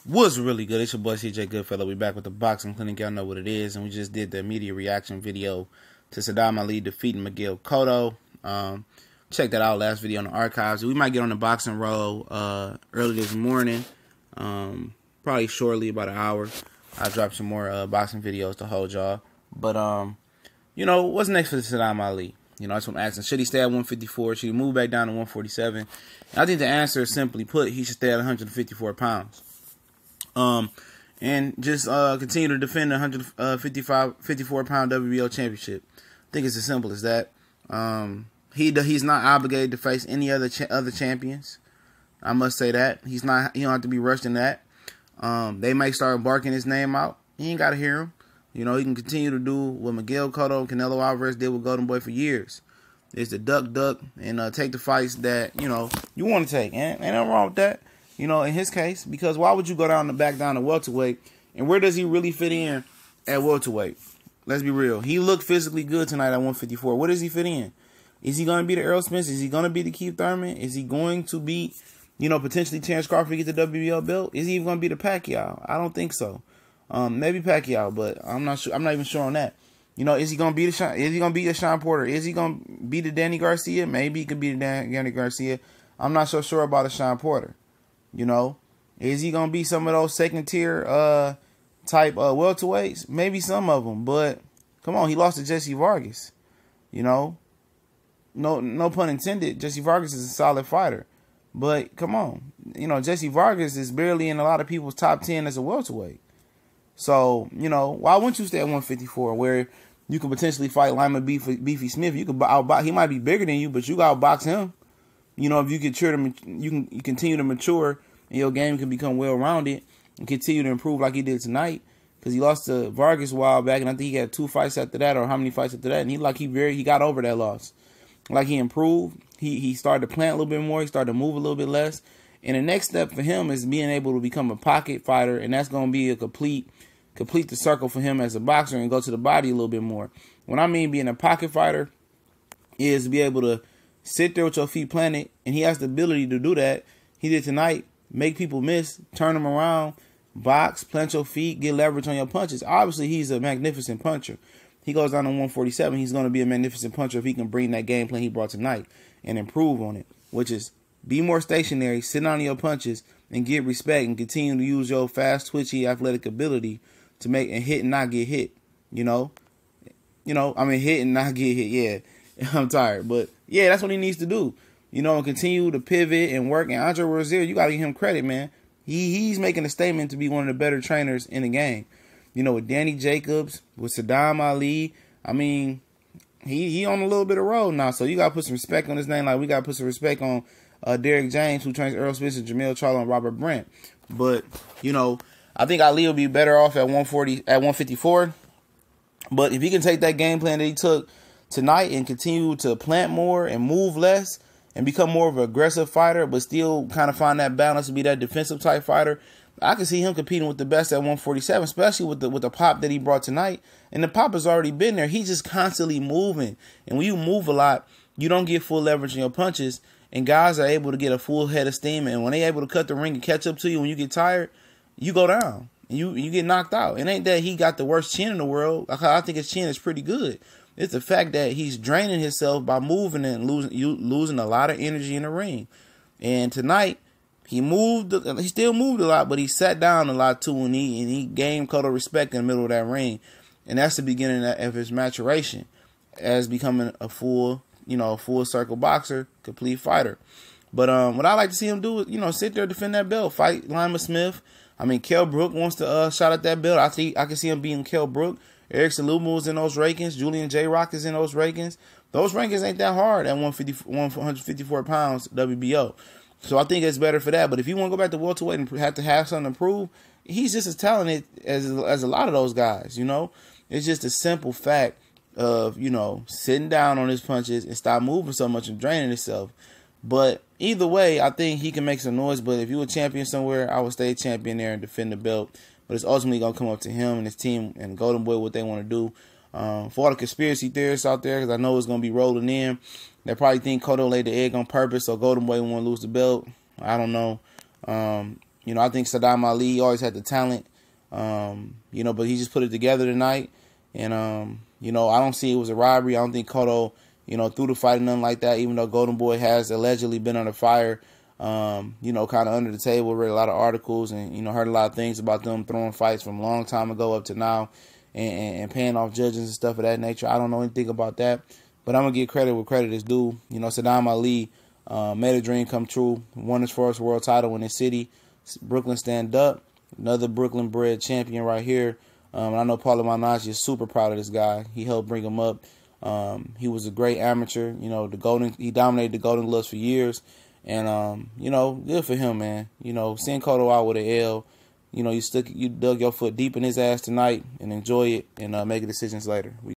Was really good. It's your boy CJ Goodfellow. We back with the boxing clinic. Y'all know what it is, and we just did the immediate reaction video to Sadam Ali defeating Miguel Cotto. Check that out. Last video in the archives. We might get on the boxing roll early this morning. Probably shortly, about an hour. I'll drop some more boxing videos to hold y'all. But you know, what's next for Sadam Ali? You know, that's what I'm asking. Should he stay at 154? Should he move back down to 147? And I think the answer is simply put, he should stay at 154 pounds. And just continue to defend the 154-pound WBO championship. I think it's as simple as that. He's not obligated to face any other champions. I must say that he don't have to be rushed in that. They may start barking his name out. He ain't got to hear him. You know, he can continue to do what Miguel Cotto and Canelo Alvarez did with Golden Boy for years. Is to duck, and take the fights that, you know, you want to take. Ain't nothing wrong with that. You know, in his case, because why would you go back down to welterweight? And where does he really fit in at welterweight? Let's be real. He looked physically good tonight at 154. Where does he fit in? Is he going to be the Errol Spence? Is he going to be the Keith Thurman? Is he going to be, you know, potentially Terrence Crawford to get the WBO belt? Is he even going to be the Pacquiao? I don't think so. Maybe Pacquiao, but I'm not sure. I'm not even sure on that. You know, is he going to be the Sean Porter? Is he going to be the Danny Garcia? Maybe he could be the Danny Garcia. I'm not so sure about a Sean Porter. You know, is he gonna be some of those second tier type welterweights? Maybe some of them, but come on, he lost to Jesse Vargas. You know, no pun intended. Jesse Vargas is a solid fighter, but come on, you know, Jesse Vargas is barely in a lot of people's top 10 as a welterweight. So you know, why wouldn't you stay at 154 where you could potentially fight Lima Beefy Smith? You could outbox. He might be bigger than you, but you got outbox him. You know, if you you continue to mature and your game can become well-rounded and continue to improve like he did tonight, because he lost to Vargas a while back, and I think he had 2 fights after that, or how many fights after that, and he got over that loss. Like he improved, he started to plant a little bit more, he started to move a little bit less, and the next step for him is being able to become a pocket fighter, and that's going to be a complete the circle for him as a boxer and go to the body a little bit more. What I mean being a pocket fighter is to be able to sit there with your feet planted, and he has the ability to do that. He did tonight. Make people miss, turn them around, box, plant your feet, get leverage on your punches. Obviously, he's a magnificent puncher. He goes down to 147. He's going to be a magnificent puncher if he can bring that game plan he brought tonight and improve on it, which is be more stationary, sit on your punches, and get respect and continue to use your fast, twitchy, athletic ability to make and hit and not get hit. You know, I mean, hit and not get hit. Yeah, I'm tired, but yeah, that's what he needs to do. You know, and continue to pivot and work. And Andre Rozier, you got to give him credit, man. He's making a statement to be one of the better trainers in the game. You know, with Danny Jacobs, with Sadam Ali. I mean, he on a little bit of road now, so you got to put some respect on his name. Like we got to put some respect on Derek James, who trains Earl Spence, Jamil Charlo, and Robert Brent. But you know, I think Ali will be better off at 154. But if he can take that game plan that he took tonight and continue to plant more and move less and become more of an aggressive fighter, but still kind of find that balance to be that defensive type fighter, I can see him competing with the best at 147, especially with the pop that he brought tonight. And the pop has already been there. He's just constantly moving. And when you move a lot, you don't get full leverage in your punches. And guys are able to get a full head of steam. And when they're able to cut the ring and catch up to you when you get tired, you go down. You get knocked out. It ain't that he got the worst chin in the world. I think his chin is pretty good. It's the fact that he's draining himself by moving and losing a lot of energy in the ring. And tonight, he still moved a lot, but he sat down a lot too, and he gained Cotto respect in the middle of that ring. And that's the beginning of his maturation as becoming a full circle boxer, complete fighter. But what I like to see him do is, sit there, defend that belt, fight Lima Smith. I mean, Kell Brook wants to shot at that belt. I can see him beating Kell Brook. Eric Salumu is in those rankings. Julian J. Rock is in those rankings. Those rankings ain't that hard at 154 pounds WBO. So I think it's better for that. But if you want to go back to welterweight and have to have something to prove, he's just as talented as a lot of those guys, It's just a simple fact of, sitting down on his punches and stop moving so much and draining himself. But either way, I think he can make some noise. But if you're a champion somewhere, I would stay a champion there and defend the belt. But it's ultimately going to come up to him and his team and Golden Boy what they want to do. For all the conspiracy theorists out there, because I know it's going to be rolling in, they probably think Cotto laid the egg on purpose so Golden Boy won't lose the belt. I don't know. You know, I think Sadam Ali always had the talent, you know, but he just put it together tonight. And, you know, I don't see it was a robbery. I don't think Cotto, you know, threw the fight or nothing like that, even though Golden Boy has allegedly been under fire, you know, kind of under the table. Read a lot of articles and, you know, heard a lot of things about them throwing fights from a long time ago up to now and paying off judges and stuff of that nature. I don't know anything about that, but I'm going to give credit where credit is due. You know, Sadam Ali made a dream come true, won his first world title in his city. Brooklyn stand up. Another Brooklyn-bred champion right here. I know Paulie Malignaggi is super proud of this guy. He helped bring him up. He was a great amateur. You know, he dominated the Golden Gloves for years. And, you know, good for him, man. You know, send Cotto out with an L. You know, you dug your foot deep in his ass tonight and enjoy it and make decisions later.